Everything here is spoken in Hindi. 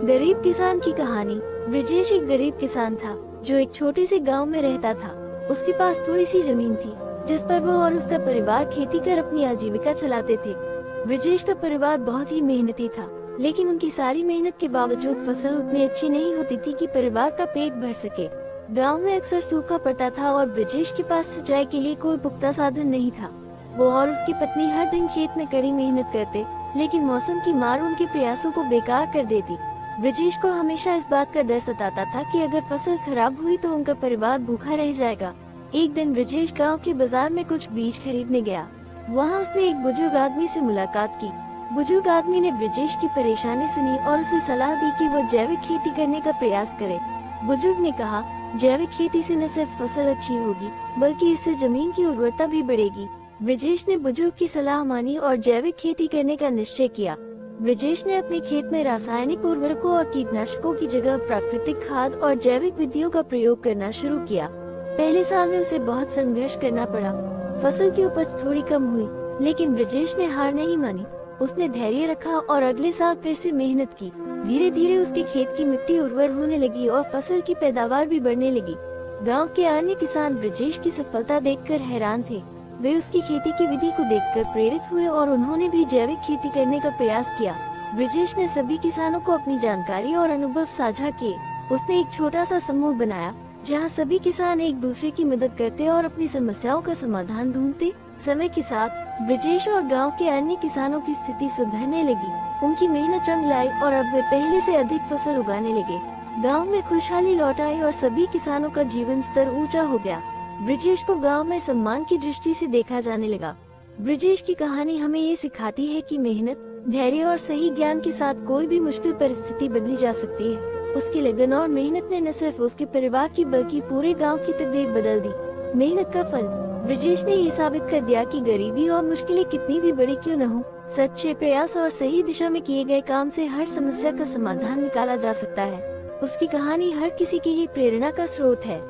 गरीब किसान की कहानी। ब्रिजेश एक गरीब किसान था जो एक छोटे से गांव में रहता था। उसके पास थोड़ी सी जमीन थी जिस पर वो और उसका परिवार खेती कर अपनी आजीविका चलाते थे। ब्रिजेश का परिवार बहुत ही मेहनती था, लेकिन उनकी सारी मेहनत के बावजूद फसल उतनी अच्छी नहीं होती थी कि परिवार का पेट भर सके। गांव में अक्सर सूखा पड़ता था और ब्रिजेश के पास सिंचाई के लिए कोई पुख्ता साधन नहीं था। वो और उसकी पत्नी हर दिन खेत में कड़ी मेहनत करते, लेकिन मौसम की मार उनके प्रयासों को बेकार कर देती। ब्रिजेश को हमेशा इस बात का डर सताता था कि अगर फसल खराब हुई तो उनका परिवार भूखा रह जाएगा। एक दिन ब्रिजेश गांव के बाजार में कुछ बीज खरीदने गया। वहां उसने एक बुजुर्ग आदमी से मुलाकात की। बुजुर्ग आदमी ने ब्रिजेश की परेशानी सुनी और उसे सलाह दी कि वो जैविक खेती करने का प्रयास करे। बुजुर्ग ने कहा, जैविक खेती से न सिर्फ फसल अच्छी होगी बल्कि इससे जमीन की उर्वरता भी बढ़ेगी। ब्रिजेश ने बुजुर्ग की सलाह मानी और जैविक खेती करने का निश्चय किया। ब्रिजेश ने अपने खेत में रासायनिक उर्वरकों और कीटनाशकों की जगह प्राकृतिक खाद और जैविक विधियों का प्रयोग करना शुरू किया। पहले साल में उसे बहुत संघर्ष करना पड़ा। फसल की उपज थोड़ी कम हुई, लेकिन ब्रिजेश ने हार नहीं मानी। उसने धैर्य रखा और अगले साल फिर से मेहनत की। धीरे धीरे उसके खेत की मिट्टी उर्वर होने लगी और फसल की पैदावार भी बढ़ने लगी। गाँव के अन्य किसान ब्रिजेश की सफलता देखकर हैरान थे। वे उसकी खेती की विधि को देखकर प्रेरित हुए और उन्होंने भी जैविक खेती करने का प्रयास किया। ब्रिजेश ने सभी किसानों को अपनी जानकारी और अनुभव साझा किए। उसने एक छोटा सा समूह बनाया जहां सभी किसान एक दूसरे की मदद करते और अपनी समस्याओं का समाधान ढूंढते। समय के साथ ब्रिजेश और गांव के अन्य किसानों की स्थिति सुधरने लगी। उनकी मेहनत रंग लाई और अब वे पहले से अधिक फसल उगाने लगे। गाँव में खुशहाली लौट आई और सभी किसानों का जीवन स्तर ऊंचा हो गया। ब्रिजेश को गांव में सम्मान की दृष्टि से देखा जाने लगा। ब्रिजेश की कहानी हमें ये सिखाती है कि मेहनत, धैर्य और सही ज्ञान के साथ कोई भी मुश्किल परिस्थिति बदली जा सकती है। उसकी लगन और मेहनत ने न सिर्फ उसके परिवार की बल्कि पूरे गांव की तकदीर बदल दी। मेहनत का फल। ब्रिजेश ने ये साबित कर दिया कि गरीबी और मुश्किलें कितनी भी बड़ी क्यों न हो, सच्चे प्रयास और सही दिशा में किए गए काम से हर समस्या का समाधान निकाला जा सकता है। उसकी कहानी हर किसी के लिए प्रेरणा का स्रोत है।